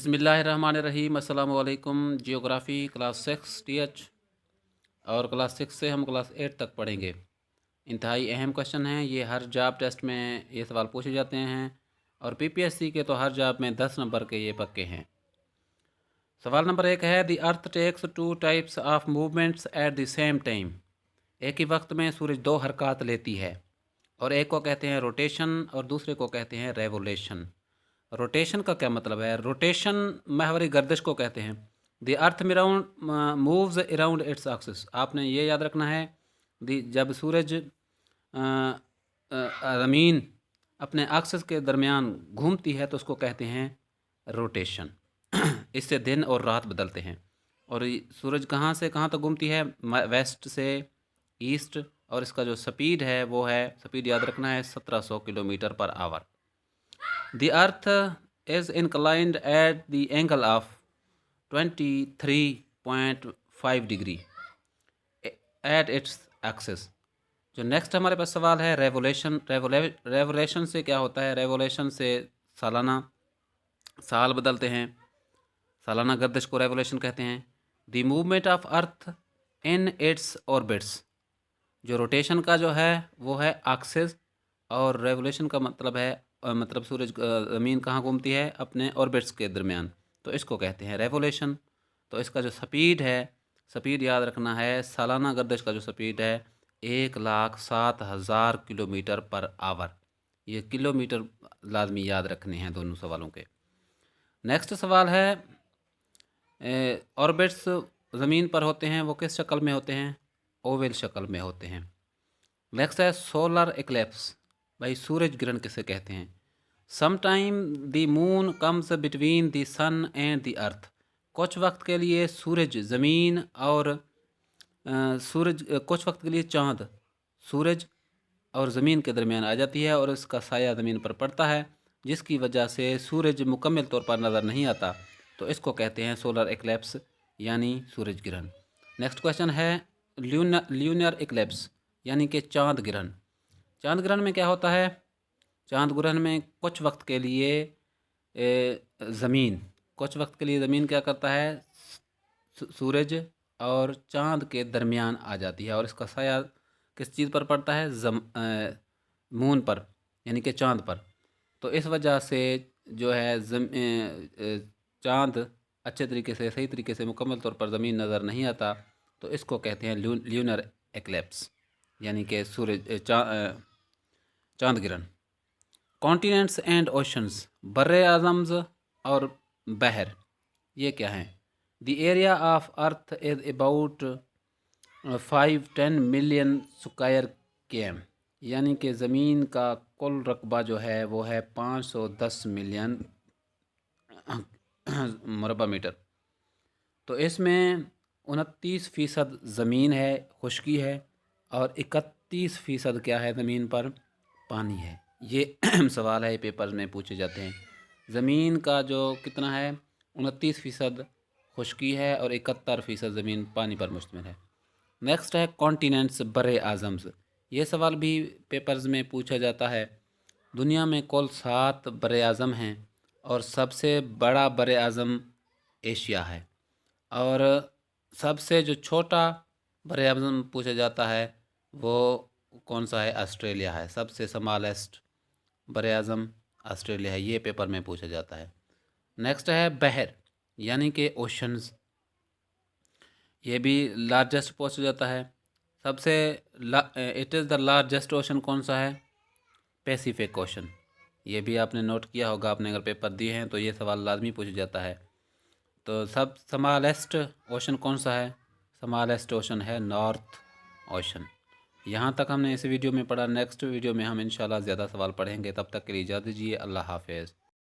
बिस्मिल्लाहिर्रहमानिर्रहीम। अस्सलाम वालेकुम। जियोग्राफ़ी क्लास 6 TH और क्लास 6 से हम क्लास 8 तक पढ़ेंगे। इंतहाई अहम क्वेश्चन हैं ये, हर जॉब टेस्ट में ये सवाल पूछे जाते हैं और PPSC के तो हर जॉब में 10 नंबर के ये पक्के हैं। सवाल नंबर 1 है, the earth takes two types of movements at the same time. एक ही वक्त में सूरज दो हरकत लेती है और एक को कहते हैं रोटेशन और दूसरे को कहते हैं रेवोल्यूशन। रोटेशन का क्या मतलब है? रोटेशन महवरी गर्दिश को कहते हैं। The earth moves around its axis. आपने ये याद रखना है, जब सूरज ज़मीन अपने एक्सिस के दरमियान घूमती है तो उसको कहते हैं रोटेशन। इससे दिन और रात बदलते हैं। और सूरज कहाँ से कहाँ तक घूमती है? वेस्ट से ईस्ट, और इसका जो स्पीड है वो है, स्पीड याद रखना है, 1700 kilometre per hour. The Earth is inclined at the angle of 23.5 degree at its axis। जो नेक्स्ट हमारे पास सवाल है, रेवोल्यूशन। रेवोल्यूशन से क्या होता है? रेवोल्यूशन से सालाना साल बदलते हैं, सालाना गर्दिश को रेवोल्यूशन कहते हैं। The movement of earth in its orbits. जो रोटेशन का जो है वो है एक्सिस, और रेवोल्यूशन का मतलब है मतलब सूरज ज़मीन कहाँ घूमती है? अपने ऑर्बिट्स के दरमियान, तो इसको कहते हैं रेवोल्यूशन। तो इसका जो स्पीड है, स्पीड याद रखना है, सालाना गर्दिश का जो स्पीड है 1,07,000 किलोमीटर पर आवर। ये किलोमीटर लाजमी याद रखने हैं दोनों सवालों के। नेक्स्ट सवाल है, ऑर्बिट्स ज़मीन पर होते हैं वो किस शक्ल में होते हैं? ओवल शक्ल में होते हैं। नेक्स्ट है सोलर इक्लिप्स। भाई सूरज ग्रहण किसे कहते हैं? Sometime the moon comes between the sun and the earth. कुछ वक्त के लिए सूरज ज़मीन और कुछ वक्त के लिए चाँद सूरज और ज़मीन के दरमियान आ जाती है और इसका साया ज़मीन पर पड़ता है, जिसकी वजह से सूरज मुकम्मल तौर पर नज़र नहीं आता। तो इसको कहते हैं सोलर इक्लिप्स यानी सूरज ग्रहण। नेक्स्ट क्वेश्चन है, ल्यूनर इक्लिप्स यानी कि चाँद ग्रहण। चाँद ग्रहण में क्या होता है? चाँद ग्रहण में कुछ वक्त के लिए ज़मीन क्या करता है? सूरज और चाँद के दरमियान आ जाती है और इसका साया किस चीज़ पर पड़ता है? मून पर, यानी कि चाँद पर। तो इस वजह से जो है चाँद अच्छे तरीके से, सही तरीके से, मुकम्मल तौर पर ज़मीन नज़र नहीं आता। तो इसको कहते हैं ल्यूनर एक्लिप्स यानी कि चाँद ग्रहण। कॉन्टिनेंट्स एंड ओशंस, बर्रे आज़म्स और बहर, ये क्या हैं? The area of earth is about 510 million square km, यानी कि ज़मीन का कुल रकबा जो है वो है 510 मिलियन मुरबा मीटर। तो इसमें 29% ज़मीन है, खुश्की है, और 31% क्या है? ज़मीन पर पानी है। ये सवाल है, पेपर में पूछे जाते हैं। ज़मीन का जो कितना है? 29% खुश्की है और 71% ज़मीन पानी पर मुश्तमिल है। नेक्स्ट है कॉन्टिनेंट्स, बर्रे आज़म्स। ये सवाल भी पेपर्स में पूछा जाता है। दुनिया में कुल 7 बर्रे आज़म हैं और सबसे बड़ा बर्रे आज़म एशिया है, और सबसे जो छोटा बर्रे आज़म पूछा जाता है वो कौन सा है? ऑस्ट्रेलिया है। सबसे स्मॉलेस्ट बर्रे आज़म ऑस्ट्रेलिया है, ये पेपर में पूछा जाता है। नेक्स्ट है बहर यानी कि ओशंस, ये भी लार्जेस्ट पूछा जाता है। It is the largest ocean कौन सा है? Pacific ocean. ये भी आपने नोट किया होगा, आपने अगर पेपर दिए हैं तो ये सवाल लाजमी पूछा जाता है। तो सब स्मॉलेस्ट ओशन कौन सा है? स्मॉलेस्ट ओशन है नॉर्थ ओशन। यहाँ तक हमने इस वीडियो में पढ़ा। नेक्स्ट वीडियो में हम इंशाल्लाह ज़्यादा सवाल पढ़ेंगे। तब तक के लिए इजाज़त दीजिए। अल्लाह हाफ़िज़।